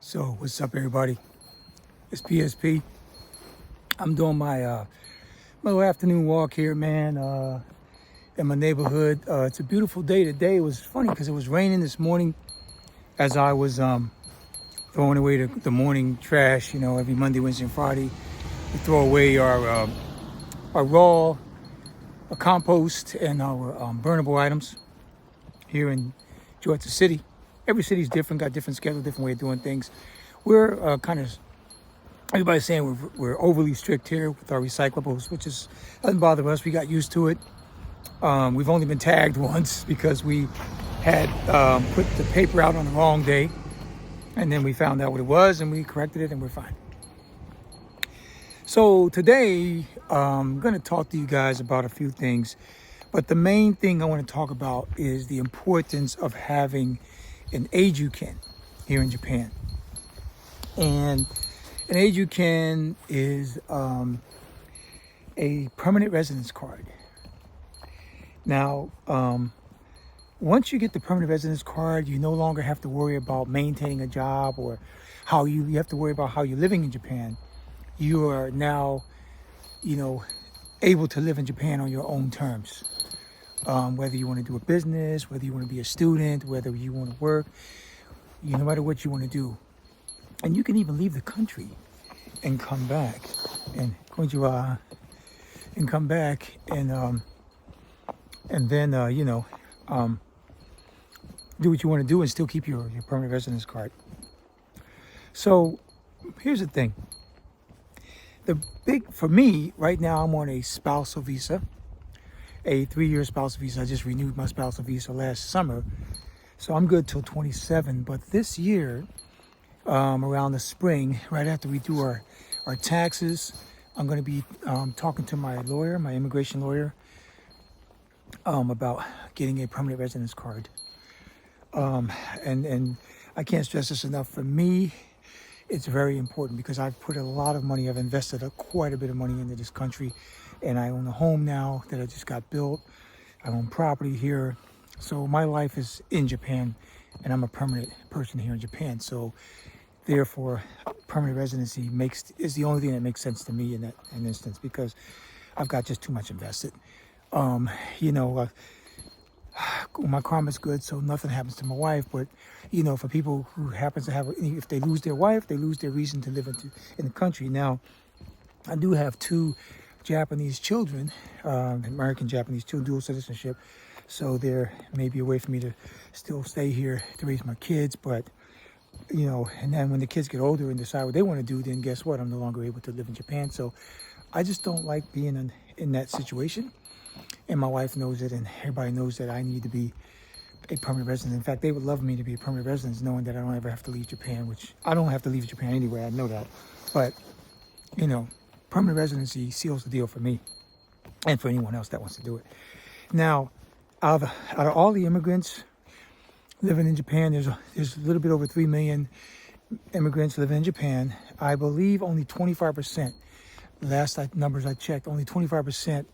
So what's up, everybody? It's PSP. I'm doing my little afternoon walk here, man, in my neighborhood. It's a beautiful day today. It was funny because it was raining this morning as I was throwing away the morning trash. You know, every Monday, Wednesday, and Friday, we throw away our raw compost and our burnable items here in Georgia City. Every city's different, got different schedule, different way of doing things. We're everybody's saying we're overly strict here with our recyclables, which doesn't bother us. We got used to it. We've only been tagged once because we had put the paper out on the wrong day, and then we found out what it was and we corrected it and we're fine. So today I'm going to talk to you guys about a few things, but the main thing I want to talk about is the importance of having an Ejuken here in Japan. And an Ejuken is a permanent residence card. Now, once you get the permanent residence card, you no longer have to worry about maintaining a job or how you have to worry about how you're living in Japan. You are now, able to live in Japan on your own terms. Whether you want to do a business, whether you want to be a student, whether you want to work, no matter what you want to do. And you can even leave the country and come back and konnichiwa, and come back and then do what you want to do and still keep your permanent residence card. So here's the thing. For me right now, I'm on a spousal visa, a 3-year spousal visa. I just renewed my spousal visa last summer, so I'm good till 27. But this year, around the spring, right after we do our taxes, I'm going to be talking to my lawyer, my immigration lawyer, about getting a permanent residence card. And I can't stress this enough. For me, it's very important because I've put a lot of money, I've invested quite a bit of money into this country, and I own a home now that I just got built. I own property here. So my life is in Japan, and I'm a permanent person here in Japan. So therefore, permanent residency is the only thing that makes sense to me in that instance, because I've got just too much invested. My karma's good, so nothing happens to my wife. But for people who happens to have, if they lose their wife, they lose their reason to live in the country. Now, I do have 2 Japanese children, American Japanese, 2 dual citizenship. So there may be a way for me to still stay here to raise my kids, but and then when the kids get older and decide what they want to do, then guess what? I'm no longer able to live in Japan. So I just don't like being in that situation. And my wife knows it, and everybody knows that I need to be a permanent resident. In fact, they would love me to be a permanent resident, knowing that I don't ever have to leave Japan, which I don't have to leave Japan anyway. I know that. But, permanent residency seals the deal for me and for anyone else that wants to do it. Now, out of all the immigrants living in Japan, there's a little bit over 3 million immigrants living in Japan. I believe only 25%, last numbers I checked, only 25%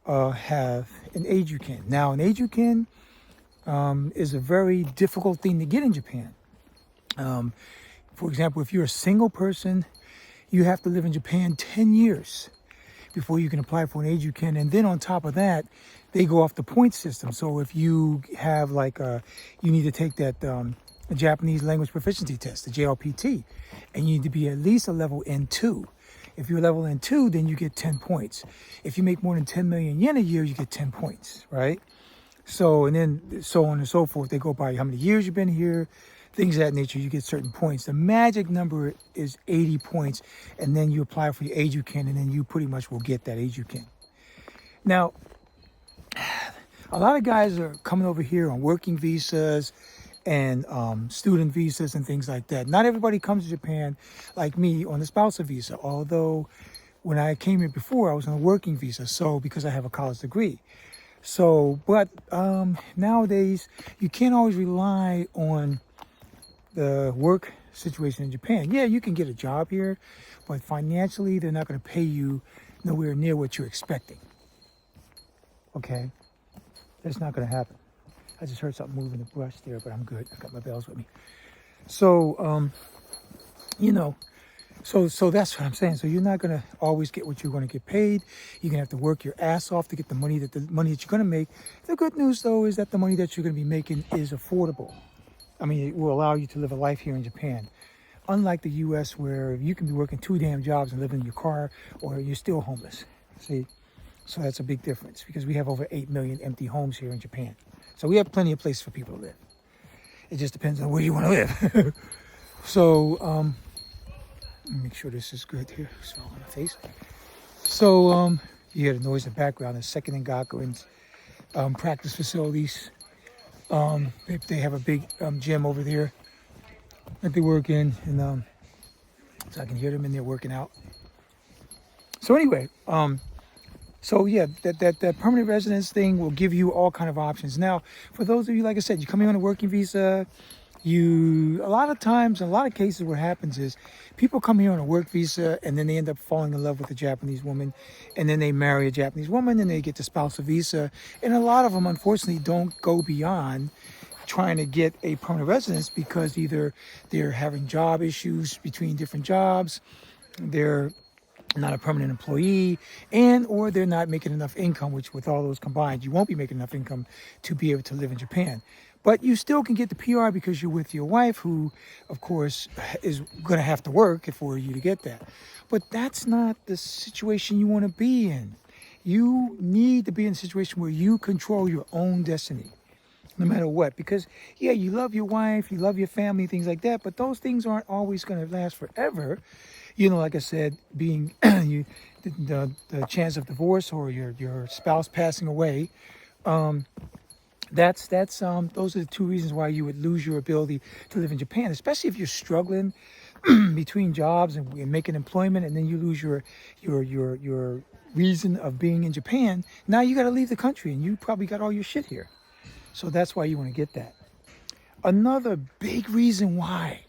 have an Ejuken. Now, an Ejuken is a very difficult thing to get in Japan. For example, if you're a single person, you have to live in Japan 10 years before you can apply for an Ejuken. And then on top of that, they go off the point system. So if you have you need to take that Japanese language proficiency test, the JLPT, and you need to be at least a level N2. If you're level N2, then you get 10 points. If you make more than 10 million yen a year, you get 10 points, right? So, and then so on and so forth. They go by how many years you've been here, things of that nature. You get certain points. The magic number is 80 points, and then you apply for your Ejuken, and then you pretty much will get that Ejuken. Now, a lot of guys are coming over here on working visas and student visas and things like that. Not everybody comes to Japan like me on the spousal visa, although when I came here before, I was on a working visa, so because I have a college degree. So, but nowadays, you can't always rely on the work situation in Japan. Yeah, you can get a job here, but financially, they're not going to pay you nowhere near what you're expecting. Okay? That's not going to happen. I just heard something moving the brush there, but I'm good. I've got my bells with me. So, you know, so that's what I'm saying. So you're not gonna always get what you're gonna get paid. You're gonna have to work your ass off to get the money that you're gonna make. The good news though is that the money that you're gonna be making is affordable. I mean, it will allow you to live a life here in Japan. Unlike the US where you can be working 2 damn jobs and living in your car or you're still homeless. See? So that's a big difference because we have over 8 million empty homes here in Japan. So we have plenty of places for people to live. It just depends on where you want to live. So, let me make sure this is good here. So on my face. So, you hear the noise in the background. The second and Gakuin's practice facilities. They have a big gym over there that they work in, and so I can hear them in there working out. So anyway, so yeah, that permanent residence thing will give you all kind of options. Now, for those of you, like I said, you come here on a working visa. A lot of times, in a lot of cases, what happens is people come here on a work visa and then they end up falling in love with a Japanese woman, and then they marry a Japanese woman and they get the spousal visa. And a lot of them, unfortunately, don't go beyond trying to get a permanent residence because either they're having job issues between different jobs, they're not a permanent employee, and or they're not making enough income, which with all those combined, you won't be making enough income to be able to live in Japan. But you still can get the PR because you're with your wife, who, of course, is going to have to work for you to get that. But that's not the situation you want to be in. You need to be in a situation where you control your own destiny, no matter what. Because, yeah, you love your wife, you love your family, things like that, but those things aren't always going to last forever. You know, like I said, being the chance of divorce or your spouse passing away, those are the two reasons why you would lose your ability to live in Japan, especially if you're struggling between jobs and making employment, and then you lose your reason of being in Japan. Now you got to leave the country, and you probably got all your shit here. So that's why you want to get that. Another big reason why,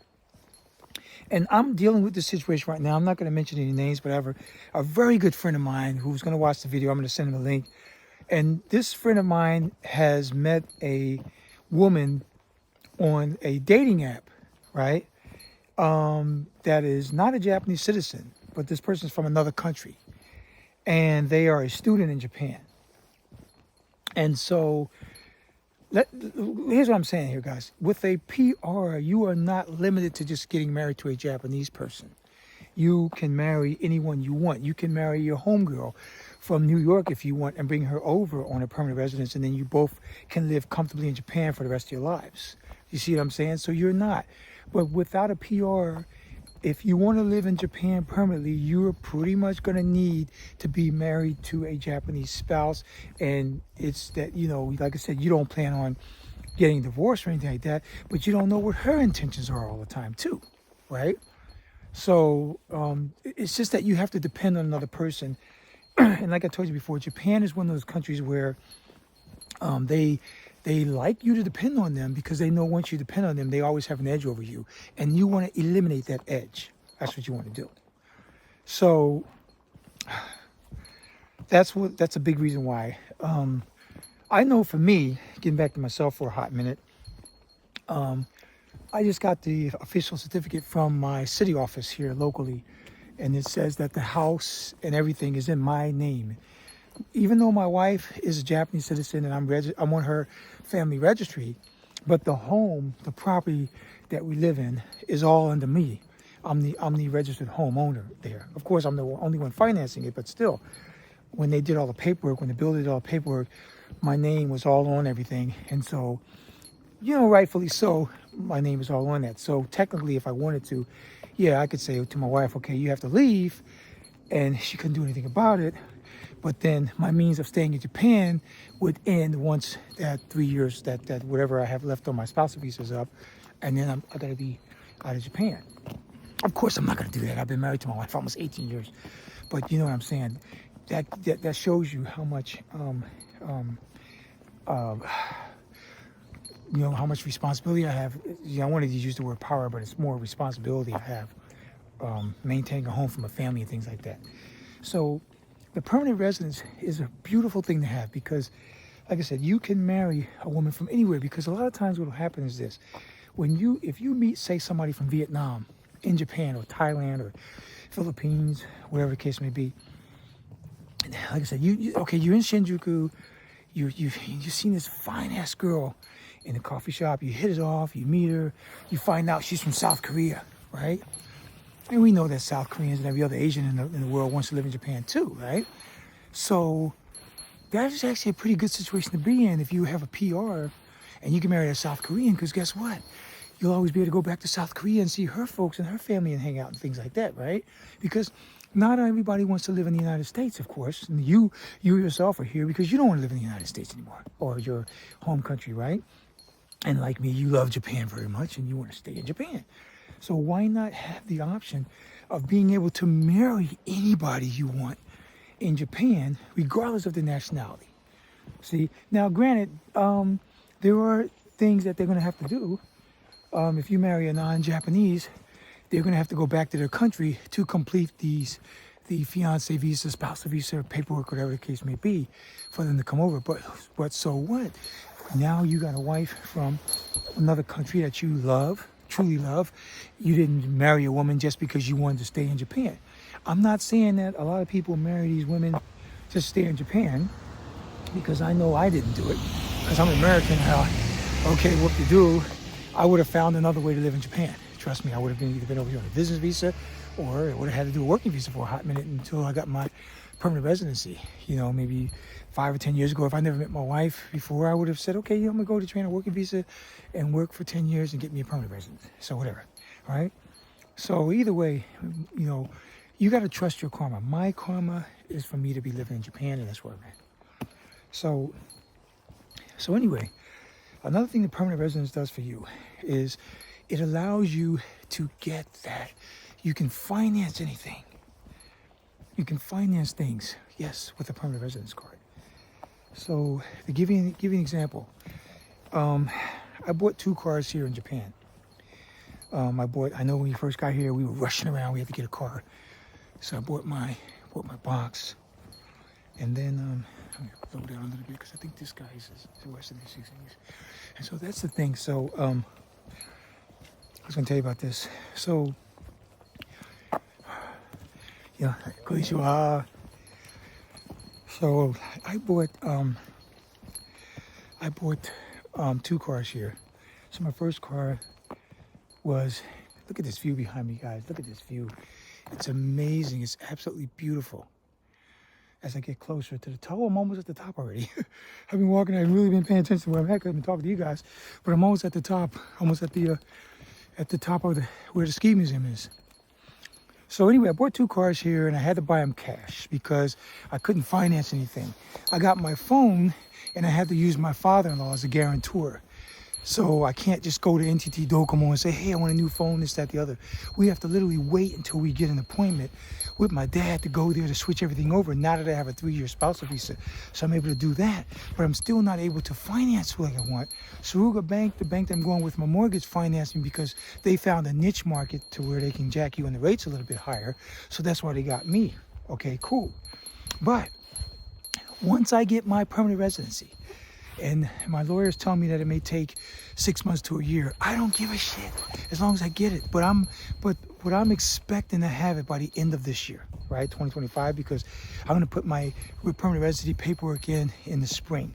and I'm dealing with this situation right now. I'm not going to mention any names, but I have a very good friend of mine who's going to watch the video. I'm going to send him a link. And this friend of mine has met a woman on a dating app, right? That is not a Japanese citizen, but this person's from another country. And they are a student in Japan. And so, here's what I'm saying here, guys. With a PR, you are not limited to just getting married to a Japanese person. You can marry anyone you want. You can marry your homegirl from New York if you want and bring her over on a permanent residence, and then you both can live comfortably in Japan for the rest of your lives. You see what I'm saying? So you're not. But without a PR, if you want to live in Japan permanently, you're pretty much going to need to be married to a Japanese spouse. And it's that, you know, like I said, you don't plan on getting divorced or anything like that, but you don't know what her intentions are all the time too, right? So it's just that you have to depend on another person. And like I told you before, Japan is one of those countries where they like you to depend on them because they know once you depend on them, they always have an edge over you. And you want to eliminate that edge. That's what you want to do. So that's a big reason why. I know for me, getting back to myself for a hot minute, I just got the official certificate from my city office here locally, and it says that the house and everything is in my name. Even though my wife is a Japanese citizen and I'm on her family registry, but the home, the property that we live in is all under me. I'm the registered homeowner there. Of course, I'm the only one financing it, but still, when they did all the paperwork, when the builder did all the paperwork, my name was all on everything. And so, you know, rightfully so, my name is all on that. So technically, if I wanted to, yeah, I could say to my wife, okay, you have to leave, and she couldn't do anything about it. But then my means of staying in Japan would end once that 3 years, that whatever I have left on my spousal visa is up, and then I gotta be out of Japan. Of course, I'm not gonna do that. I've been married to my wife almost 18 years, but you know what I'm saying. That shows you how much you know, how much responsibility I have. You know, I wanted to use the word power, but it's more responsibility I have, maintaining a home from a family and things like that. So the permanent residence is a beautiful thing to have because, like I said, you can marry a woman from anywhere, because a lot of times what will happen is this. If you meet, say, somebody from Vietnam, in Japan or Thailand or Philippines, whatever the case may be. And like I said, you're in Shinjuku, you've seen this fine ass girl in a coffee shop, you hit it off, you meet her, you find out she's from South Korea, right? And we know that South Koreans and every other Asian in the world wants to live in Japan too, right? So that is actually a pretty good situation to be in if you have a PR and you can marry a South Korean, because guess what? You'll always be able to go back to South Korea and see her folks and her family and hang out and things like that, right? Because not everybody wants to live in the United States, of course. And you yourself are here because you don't want to live in the United States anymore, or your home country, right? And like me, you love Japan very much and you want to stay in Japan. So why not have the option of being able to marry anybody you want in Japan, regardless of the nationality? See, now granted, there are things that they're going to have to do. If you marry a non-Japanese, they're going to have to go back to their country to complete the fiancé visa, spousal visa, paperwork, whatever the case may be, for them to come over. But so what? Now you got a wife from another country that you love, truly love. You didn't marry a woman just because you wanted to stay in Japan. I'm not saying that a lot of people marry these women just to stay in Japan, because I know I didn't do it. Because I'm American, okay, what to do? I would have found another way to live in Japan. Trust me, I would have either been over here on a business visa, or I would have had to do a working visa for a hot minute until I got my permanent residency. You know, maybe 5 or 10 years ago, if I never met my wife before, I would have said, okay, I'm gonna go to Japan on a working visa and work for 10 years and get me a permanent residence. So whatever, all right? So either way, you know, you got to trust your karma. My karma is for me to be living in Japan, and that's where I'm at. So anyway, another thing the permanent residence does for you is it allows you to get that. You can finance anything. You can finance things, yes, with a permanent residence card. So to give you an example, I bought 2 cars here in Japan. I know when we first got here, we were rushing around. We had to get a car. So I bought my box. And then, I'm going to slow down a little bit because I think this guy is the Residency things. And so that's the thing. So, I was going to tell you about this. So, yeah, konnichiwa. So I bought 2 cars here. So my first car was, look at this view behind me, guys. Look at this view. It's amazing. It's absolutely beautiful. As I get closer to the top, I'm almost at the top already. I've been walking. I've really been paying attention to where I'm at. I've been talking to you guys, but I'm almost at the top. Almost at the top of where the ski museum is. So anyway, I bought 2 cars here, and I had to buy them cash because I couldn't finance anything. I got my phone, and I had to use my father-in-law as a guarantor. So I can't just go to NTT Docomo and say, hey, I want a new phone, this, that, the other. We have to literally wait until we get an appointment with my dad to go there to switch everything over. Now that I have a 3-year spousal visa, so I'm able to do that. But I'm still not able to finance like I want. Suruga Bank, the bank that I'm going with my mortgage, financed me because they found a niche market to where they can jack you on the rates a little bit higher. So that's why they got me. Okay, cool. But once I get my permanent residency, and my lawyers tell me that it may take 6 months to a year, I don't give a shit as long as I get it. But what I'm expecting to have it by the end of this year, right, 2025, because I'm going to put my permanent residency paperwork in the spring.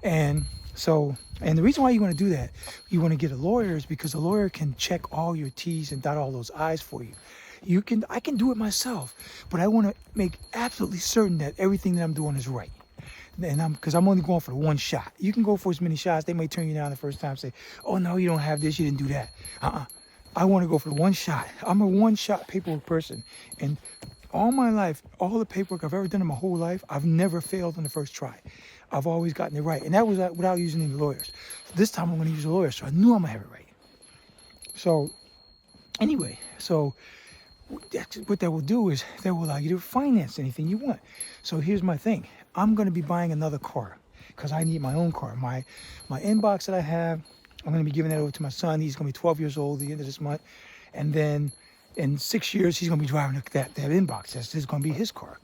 And the reason why you want to do that, you want to get a lawyer, is because a lawyer can check all your T's and dot all those I's for you. I can do it myself, but I want to make absolutely certain that everything that I'm doing is right. And because I'm only going for the 1 shot. You can go for as many shots. They may turn you down the first time, say, oh no, you don't have this, you didn't do that. I want to go for the 1 shot. I'm a 1-shot paperwork person. And all my life, all the paperwork I've ever done in my whole life, I've never failed on the first try. I've always gotten it right. And that was without using any lawyers. This time I'm going to use a lawyer, so I knew I'm going to have it right. So anyway, what that will do is that will allow you to finance anything you want. So here's my thing. I'm going to be buying another car because I need my own car. My inbox that I have, I'm going to be giving that over to my son. He's going to be 12 years old at the end of this month. And then in 6 years, he's going to be driving that inbox. This is going to be his car.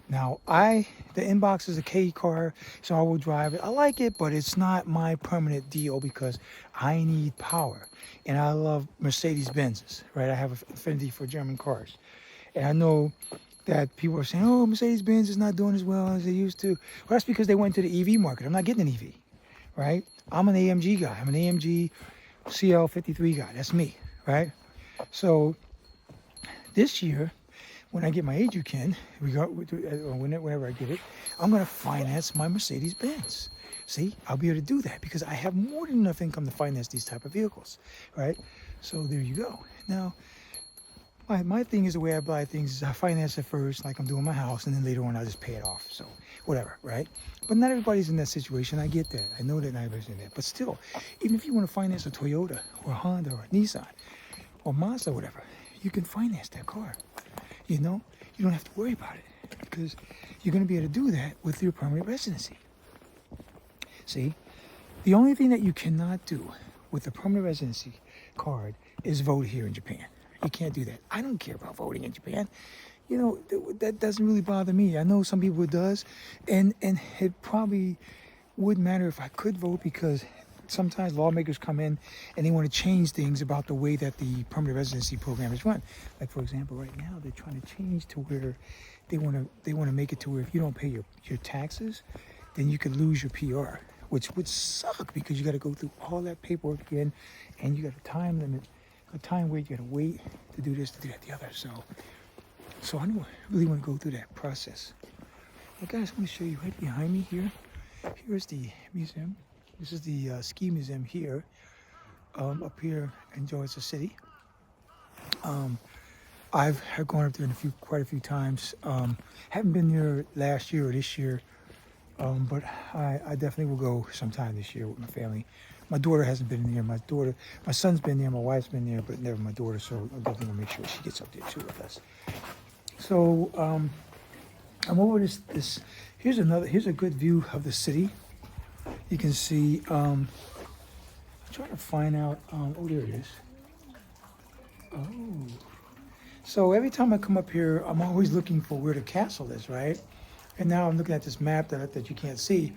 Now, the inbox is a K car, so I will drive it. I like it, but it's not my permanent deal because I need power. And I love Mercedes Benzes, right? I have an affinity for German cars. And I know that people are saying, oh, Mercedes Benz is not doing as well as they used to. Well, that's because they went to the EV market. I'm not getting an EV, right? I'm an AMG guy. I'm an AMG CL53 guy. That's me, right? So this year, when I get my Educan, whenever I get it, I'm going to finance my Mercedes Benz. See, I'll be able to do that because I have more than enough income to finance these type of vehicles, right? So there you go. Now, my thing is the way I buy things is I finance it first, like I'm doing my house, and then later on I'll just pay it off. So whatever, right? But not everybody's in that situation. I get that. I know that not everybody's in that. But still, even if you want to finance a Toyota or a Honda or a Nissan or Mazda, whatever, you can finance that car. You know, you don't have to worry about it because you're going to be able to do that with your permanent residency. See, the only thing that you cannot do with the permanent residency card is vote here in Japan. You can't do that. I don't care about voting in Japan. You know, that doesn't really bother me. I know some people it does, and it probably would matter if I could vote because sometimes lawmakers come in and they want to change things about the way that the permanent residency program is run. Like for example, right now they're trying to change to where they want to make it to where if you don't pay your taxes, then you could lose your PR, which would suck because you got to go through all that paperwork again, and you got a time limit, a time where you got to wait to do this, to do that, the other. So I don't really want to go through that process. Well, guys, I'm going to show you right behind me here. Here's the museum. This is the ski museum here, up here in Georgia City. I've gone up there quite a few times. Haven't been there last year or this year, but I definitely will go sometime this year with my family. My daughter hasn't been there. My son's been there. My wife's been there, but never my daughter. So I'm definitely gonna make sure she gets up there too with us. So I'm over this. Here's a good view of the city. You can see. I'm trying to find out. Oh, there it is. Oh. So every time I come up here, I'm always looking for where the castle is, right? And now I'm looking at this map that you can't see,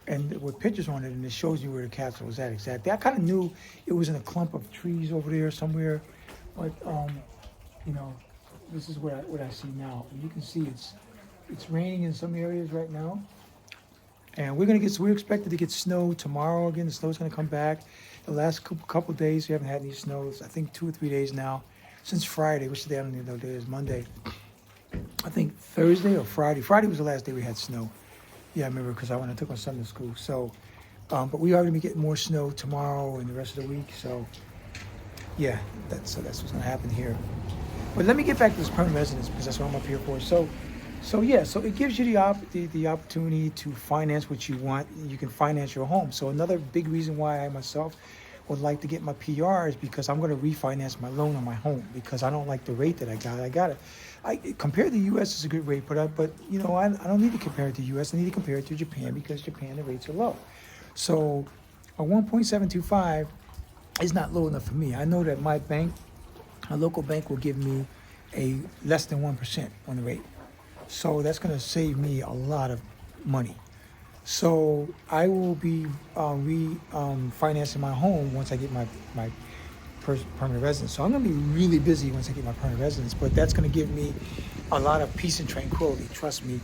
and with pictures on it, and it shows you where the castle is at exactly. I kind of knew it was in a clump of trees over there somewhere, but you know, this is what I see now. And you can see it's raining in some areas right now, and we're expected to get snow tomorrow again. The snow's gonna come back. The last couple of days we haven't had any snows. I think 2 or 3 days now. Since Friday, which day I don't even know what day is, Monday. I think Thursday or Friday. Friday was the last day we had snow. Yeah, I remember because I went and took my son to school. So, but we are going to be getting more snow tomorrow and the rest of the week. So, yeah, that's what's going to happen here. But let me get back to this permanent residence because that's what I'm up here for. So it gives you the opportunity to finance what you want. You can finance your home. So another big reason why I myself would like to get my PR is because I'm going to refinance my loan on my home because I don't like the rate that I got. Compared to the U.S. it's a good rate, but you know I don't need to compare it to the U.S. I need to compare it to Japan because Japan the rates are low. So a 1.725 is not low enough for me. I know that my local bank will give me a less than 1% on the rate. So that's going to save me a lot of money. So I will be financing my home once I get my permanent residence. So I'm going to be really busy once I get my permanent residence, but that's going to give me a lot of peace and tranquility. Trust me,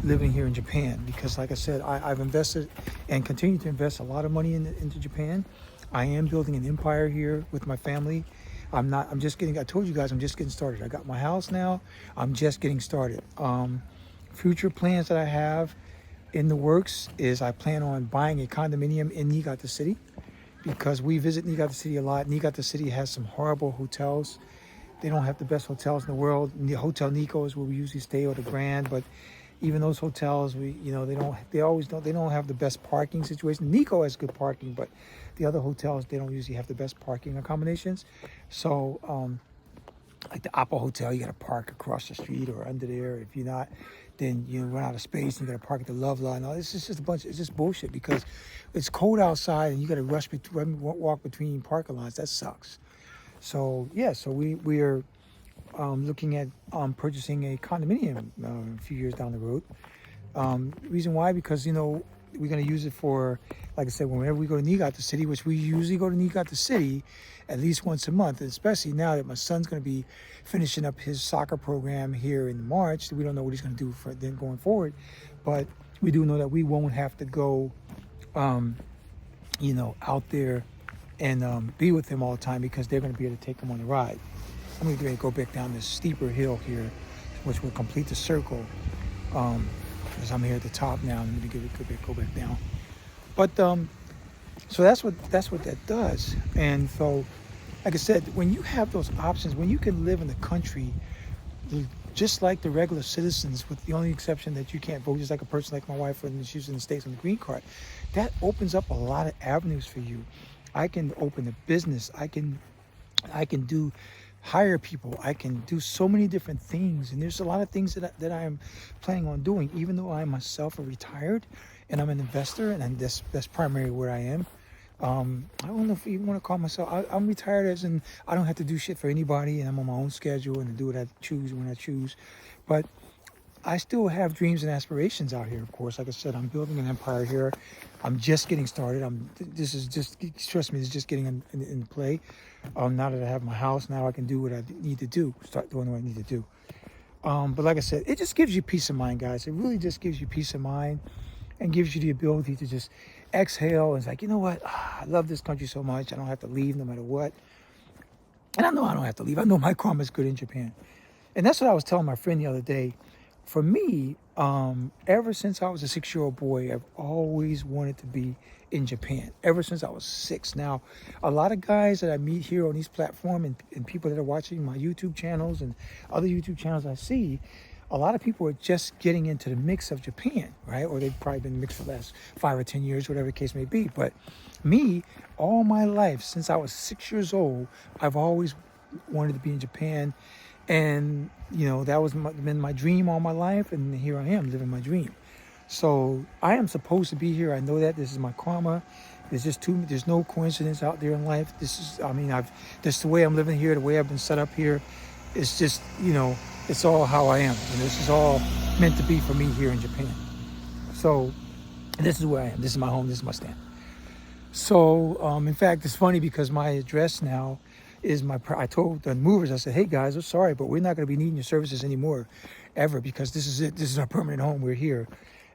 living here in Japan, because like I said, I've invested and continue to invest a lot of money into Japan. I am building an empire here with my family. I told you guys, I'm just getting started. I got my house now. I'm just getting started. Future plans that I have in the works is I plan on buying a condominium in Niigata City because we visit Niigata City a lot. Niigata City has some horrible hotels. They don't have the best hotels in the world. The Hotel Nikko is where we usually stay, or the Grand, but even those hotels, they don't have the best parking situation. Nikko has good parking, but the other hotels, they don't usually have the best parking accommodations. So, like the Apple Hotel, you got to park across the street or under there. If you're not, then you run out of space and you got to park at the Love Line. No, it's just it's just bullshit because it's cold outside and you got to walk between parking lots. That sucks. So yeah, so we're looking at purchasing a condominium a few years down the road. Reason why? Because we're going to use it for, like I said, whenever we go to Niigata City, which we usually go to Niigata City at least once a month, and especially now that my son's going to be finishing up his soccer program here in March. We don't know what he's going to do for then going forward, but we do know that we won't have to go, out there and be with him all the time because they're going to be able to take him on the ride. I'm going to go back down this steeper hill here, which will complete the circle. Because I'm here at the top now, I'm going to go back down. But so that's what that does. And so, like I said, when you have those options, when you can live in the country just like the regular citizens, with the only exception that you can't vote, just like a person like my wife when she's in the States on the green card, that opens up a lot of avenues for you. I can open a business. I can hire people. I can do so many different things, and there's a lot of things that I am planning on doing. Even though I myself are retired, and I'm an investor, and that's primarily where I am. I don't know if you want to call myself. I'm retired, as in I don't have to do shit for anybody, and I'm on my own schedule and I do what I choose when I choose. But I still have dreams and aspirations out here. Of course, like I said, I'm building an empire here. I'm just getting started. Trust me, this is just getting in play. Now that I have my house, now I can do what I need to do. Start doing what I need to do. But like I said, it just gives you peace of mind, guys. It really just gives you peace of mind and gives you the ability to just exhale. And it's like, you know what? I love this country so much. I don't have to leave no matter what. And I know I don't have to leave. I know my karma is good in Japan. And that's what I was telling my friend the other day. For me, ever since I was a 6-year-old boy, I've always wanted to be in Japan, ever since I was 6. Now, a lot of guys that I meet here on these platforms and people that are watching my YouTube channels and other YouTube channels I see, a lot of people are just getting into the mix of Japan, right? Or they've probably been mixed for the last 5 or 10 years, whatever the case may be. But me, all my life, since I was 6 years old, I've always wanted to be in Japan. And, that was been my dream all my life. And here I am living my dream. So I am supposed to be here. I know that this is my karma. There's no coincidence out there in life. This is the way I'm living here, the way I've been set up here. It's just, it's all how I am. And this is all meant to be for me here in Japan. So this is where I am. This is my home. This is my stand. So, in fact, it's funny because my address now is I told the movers, I said, hey guys, I'm sorry, but we're not going to be needing your services anymore, ever, because this is it. This is our permanent home. We're here.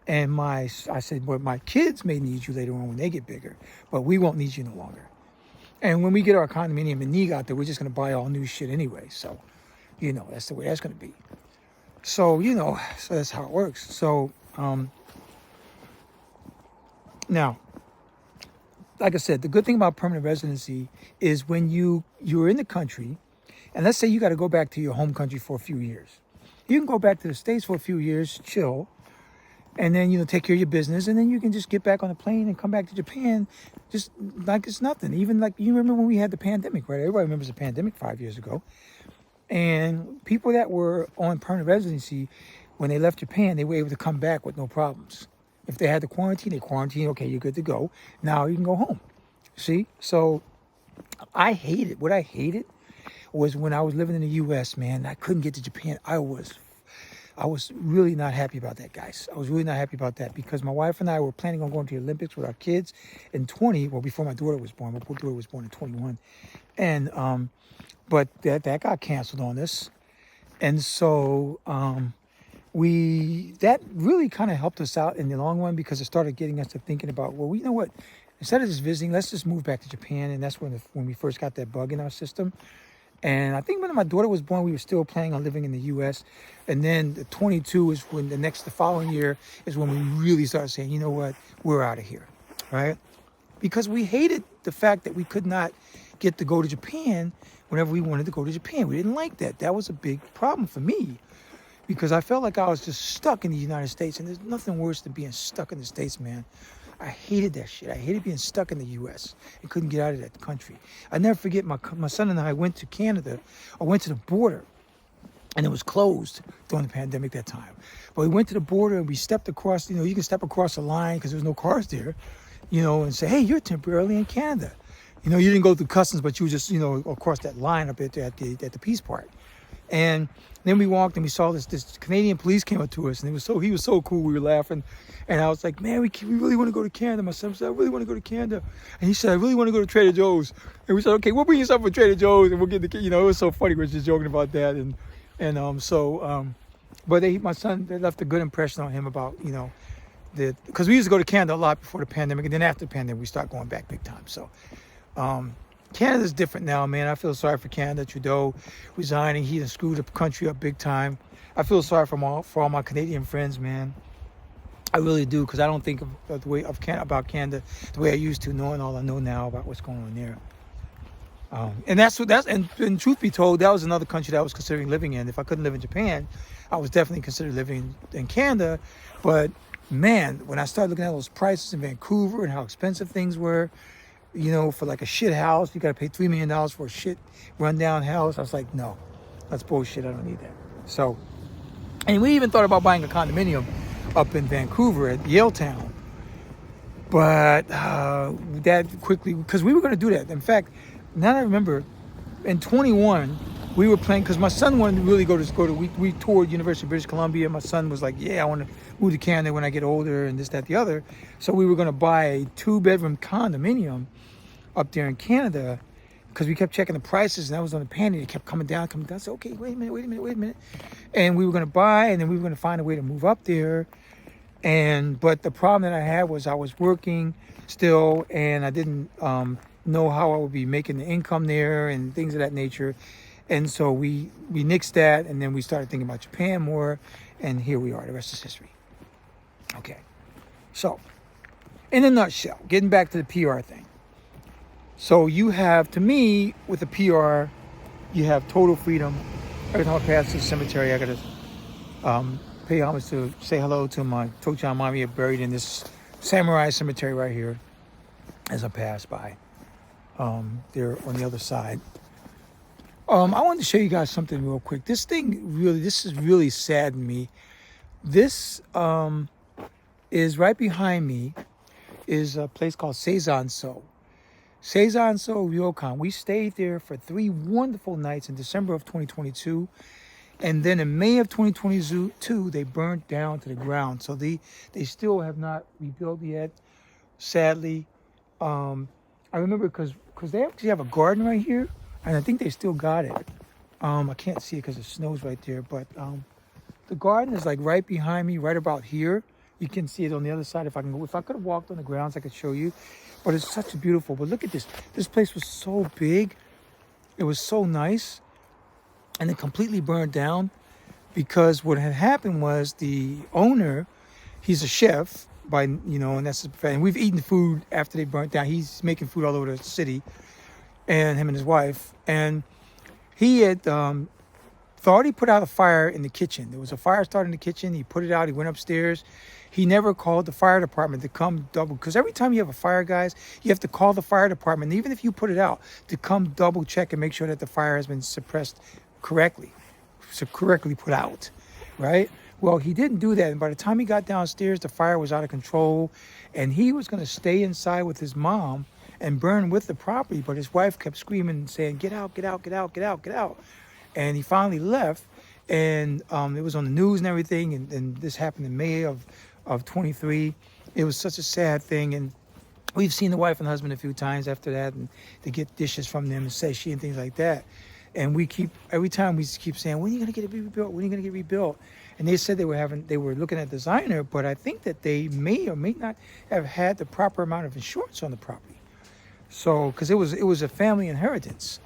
And I said, well, my kids may need you later on when they get bigger, but we won't need you no longer. And when we get our condominium in Niigata, we're just going to buy all new shit anyway. So, that's the way that's going to be. So, so that's how it works. So, now, like I said, the good thing about permanent residency is when you're in the country, and let's say you got to go back to your home country for a few years. You can go back to the States for a few years, chill, and then, take care of your business, and then you can just get back on a plane and come back to Japan just like it's nothing. Even like, you remember when we had the pandemic, right? Everybody remembers the pandemic 5 years ago. And people that were on permanent residency, when they left Japan, they were able to come back with no problems. If they had to quarantine, they quarantined. Okay, you're good to go. Now you can go home. See? So what I hated was when I was living in the U.S., man, I couldn't get to Japan. I was really not happy about that, guys. I was really not happy about that because my wife and I were planning on going to the Olympics with our kids in before my daughter was born. My poor daughter was born in 21. And, but that got canceled on us. And so, that really kind of helped us out in the long run because it started getting us to thinking about, well, you know what, instead of just visiting, let's just move back to Japan. And that's when we first got that bug in our system. And I think when my daughter was born, we were still planning on living in the U.S. And then the 22 is when the following year is when we really started saying, you know what, we're out of here, right? Because we hated the fact that we could not get to go to Japan whenever we wanted to go to Japan. We didn't like that. That was a big problem for me. Because I felt like I was just stuck in the United States. And there's nothing worse than being stuck in the States, man. I hated that shit. I hated being stuck in the U.S. and couldn't get out of that country. I never forget my son and I went to Canada. I went to the border. And it was closed during the pandemic that time. But we went to the border and we stepped across. You can step across the line because there was no cars there. And say, hey, you're temporarily in Canada. You didn't go through customs, but you just, across that line up at the Peace Park. And then we walked and we saw this Canadian police came up to us, and he was so cool. We were laughing, and I was like, man, we really want to go to Canada. My son said, I really want to go to Canada, and he said, I really want to go to Trader Joe's. And we said, okay, we'll bring you something from Trader Joe's, and we'll get it was so funny. We were just joking about that, but my son, they left a good impression on him about because we used to go to Canada a lot before the pandemic, and then after the pandemic we started going back big time. So Canada's different now, man. I feel sorry for Canada. Trudeau resigning, he done screwed the country up big time. I feel sorry for all my Canadian friends, man. I really do, because I don't think about Canada the way I used to, knowing all I know now about what's going on there. And truth be told, that was another country that I was considering living in. If I couldn't live in Japan, I was definitely considering living in Canada. But man, when I started looking at those prices in Vancouver and how expensive things were, for like a shit house, you got to pay $3 million for a shit rundown house. I was like, no, that's bullshit. I don't need that. So, and we even thought about buying a condominium up in Vancouver at Yaletown. But that quickly, because we were going to do that. In fact, now that I remember, in 21, we were planning, because my son wanted to really we toured University of British Columbia. My son was like, yeah, I want to move to Canada when I get older and this, that, the other. So we were going to buy a 2-bedroom condominium up there in Canada, because we kept checking the prices, and that was on the pandemic. It kept coming down. I said, okay, wait a minute. And we were going to buy, and then we were going to find a way to move up there. But the problem that I had was I was working still, and I didn't know how I would be making the income there and things of that nature. And so we nixed that, and then we started thinking about Japan more, and here we are. The rest is history. Okay. So, in a nutshell, getting back to the PR thing. So you have, to me, with the PR, you have total freedom. Every time I pass the cemetery, I got to pay homage to say hello to my Tochan mommy buried in this samurai cemetery right here as I pass by. There on the other side. I wanted to show you guys something real quick. This has really saddened me. This is right behind me is a place called Seisanso. Seisanso Ryokan. We stayed there for 3 wonderful nights in December of 2022. And then in May of 2022, they burnt down to the ground. So they still have not rebuilt yet, sadly. I remember because they actually have a garden right here, and I think they still got it. I can't see it because the snow's right there, but the garden is like right behind me, right about here. You can see it on the other side if I can go. If I could have walked on the grounds, I could show you. But it's such a beautiful. But look at this. This place was so big. It was so nice. And it completely burned down because what had happened was the owner, he's a chef and that's his profession. And we've eaten food after they burnt down. He's making food all over the city, and him and his wife. And he had thought he put out a fire in the kitchen. There was a fire started in the kitchen. He put it out. He went upstairs. He never called the fire department to come double, because every time you have a fire, guys, you have to call the fire department, even if you put it out, to come double check and make sure that the fire has been suppressed correctly put out, right? Well, he didn't do that, and by the time he got downstairs, the fire was out of control, and he was going to stay inside with his mom and burn with the property, but his wife kept screaming and saying, get out, get out, get out, get out, get out. And he finally left, and it was on the news and everything, and this happened in May of 23. It was such a sad thing, and we've seen the wife and husband a few times after that, and to get dishes from them and sashimi and things like that. And every time we keep saying, when are you going to get it rebuilt? When are you going to get rebuilt? And they said they were looking at a designer, but I think that they may or may not have had the proper amount of insurance on the property. So, because it was a family inheritance.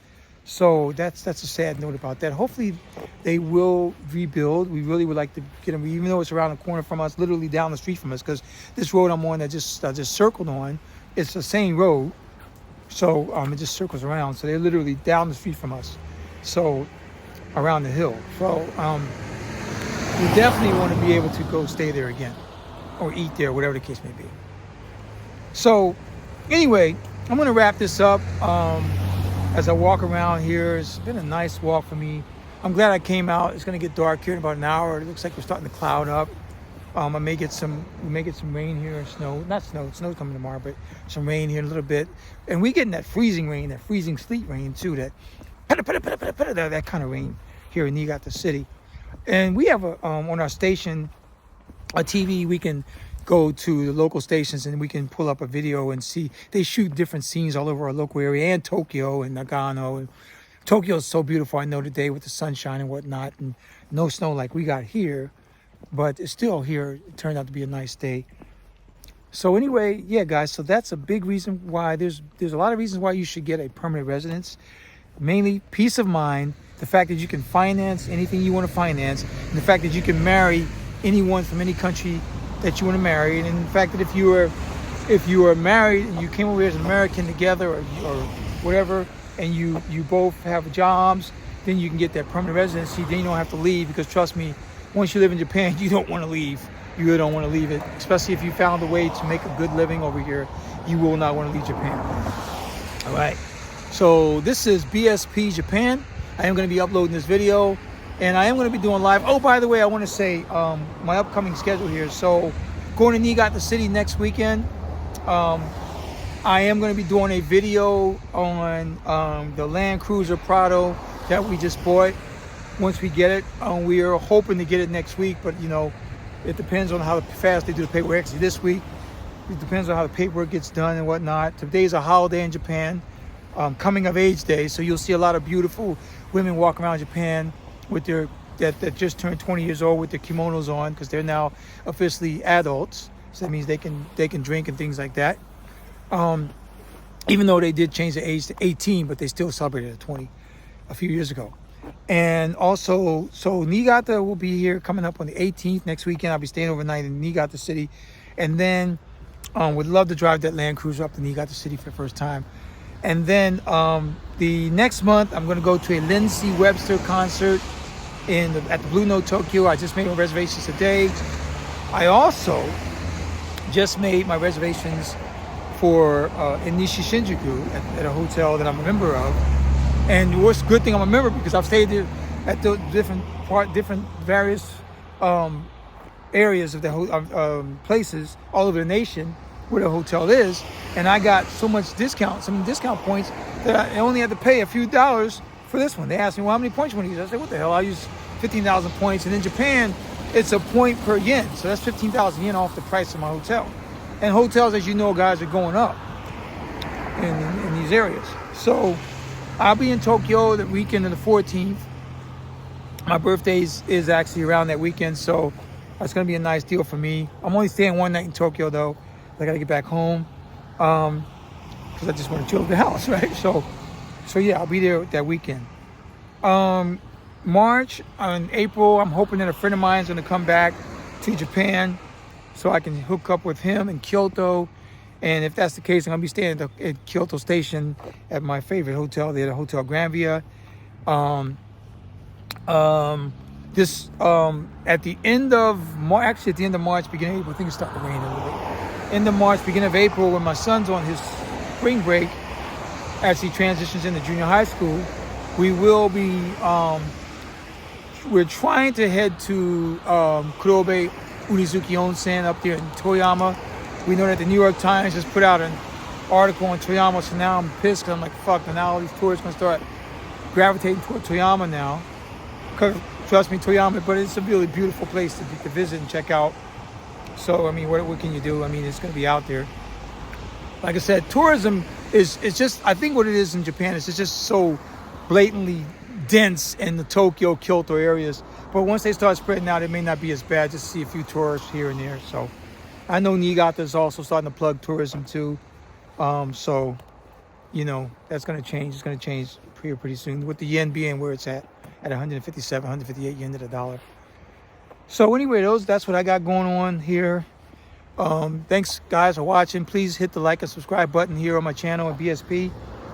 So that's a sad note about that. Hopefully they will rebuild. We really would like to get them, even though it's around the corner from us, literally down the street from us, because this road I'm on that I just circled on, it's the same road. So it just circles around. So they're literally down the street from us. So around the hill. So we definitely want to be able to go stay there again or eat there, whatever the case may be. So anyway, I'm going to wrap this up. As I walk around here, it's been a nice walk for me. I'm glad I came out. It's going to get dark here in about an hour. It looks like we're starting to cloud up. We may get some rain here, or snow. Not snow. Snow's coming tomorrow, but some rain here in a little bit. And we're getting that freezing rain, that freezing sleet rain too. That kind of rain here in Niigata City. And we have on our station a TV. We can go to the local stations and we can pull up a video and see. They shoot different scenes all over our local area and Tokyo and Nagano. And Tokyo is so beautiful, I know, today with the sunshine and whatnot, and no snow like we got here. But it's still here. It turned out to be a nice day. So anyway, yeah, guys, so that's a big reason why there's a lot of reasons why you should get a permanent residence. Mainly peace of mind, the fact that you can finance anything you want to finance, and the fact that you can marry anyone from any country that you want to marry. And in the fact that if you are married and you came over here as an American together or whatever, and you both have jobs, then you can get that permanent residency. Then you don't have to leave, because trust me, once you live in Japan, you don't want to leave. You really don't want to leave it, especially if you found a way to make a good living over here. You will not want to leave Japan. All right. So this is BSP Japan. I am going to be uploading this video, and I am going to be doing live. Oh, by the way, I want to say my upcoming schedule here. So going to Niigata City next weekend. I am going to be doing a video on the Land Cruiser Prado that we just bought. Once we get it, we are hoping to get it next week, but you know, it depends on how fast they do the paperwork. Actually, this week, it depends on how the paperwork gets done and whatnot. Today's a holiday in Japan, coming of age day, so you'll see a lot of beautiful women walking around Japan with their that just turned 20 years old with their kimonos on, because they're now officially adults. So that means they can drink and things like that. Even though they did change the age to 18, but they still celebrated at 20 a few years ago. And also, so Niigata will be here coming up on the 18th next weekend. I'll be staying overnight in Niigata City, and then would love to drive that Land Cruiser up to Niigata City for the first time. And then the next month, I'm going to go to a Lindsay Webster concert at the Blue Note Tokyo. I just made my reservations today. I also just made my reservations for in Nishi Shinjuku at a hotel that I'm a member of. And what's a good thing I'm a member, because I've stayed there at the different various areas of the places all over the nation where the hotel is, and I got so much discount, some discount points, that I only had to pay a few dollars for this one. They asked me, well, how many points you want to use? I said, what the hell? I use 15,000 points, and in Japan, it's a point per yen, so that's 15,000 yen off the price of my hotel. And hotels, as you know, guys, are going up in these areas. So I'll be in Tokyo the weekend of the 14th. My birthday is actually around that weekend, so that's going to be a nice deal for me. I'm only staying one night in Tokyo, though. I got to get back home because I just want to chill at the house, right? So yeah, I'll be there that weekend. March and April, I'm hoping that a friend of mine is going to come back to Japan so I can hook up with him in Kyoto. And if that's the case, I'm going to be staying at Kyoto Station at my favorite hotel there, the Hotel Granvia. At the end of March, actually at the end of March, beginning of April, I think it's starting to rain a little bit. End of March, beginning of April, when my son's on his spring break, as he transitions into junior high school, we will be, we're trying to head to Kurobe Unizuki Onsen up there in Toyama. We know that the New York Times just put out an article on Toyama, so now I'm pissed because I'm like, fuck, now all these tourists going to start gravitating toward Toyama now. Because, trust me, Toyama, but it's a really beautiful place to visit and check out. So, I mean, what can you do? I mean, it's going to be out there. Like I said, tourism is just, I think what it is in Japan is it's just so blatantly dense in the Tokyo, Kyoto areas. But once they start spreading out, it may not be as bad. Just see a few tourists here and there. So I know Niigata is also starting to plug tourism too. So, you know, that's going to change. It's going to change pretty soon with the yen being where it's at 157, 158 yen to the dollar. So anyway, that's what I got going on here. Thanks guys for watching. Please hit the like and subscribe button here on my channel at BSP.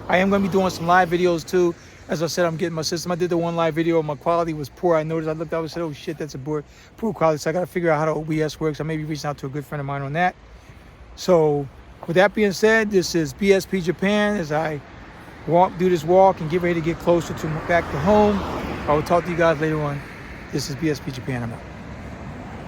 I am going to be doing some live videos too. As I said, I'm getting my system. I did the one live video. My quality was poor. I noticed. I looked up and said, oh shit, that's a poor quality. So I got to figure out how the OBS works. I may be reaching out to a good friend of mine on that. So with that being said, this is BSP Japan as I do this walk and get ready to get closer to back to home. I will talk to you guys later on. This is BSP Japan. I'm out.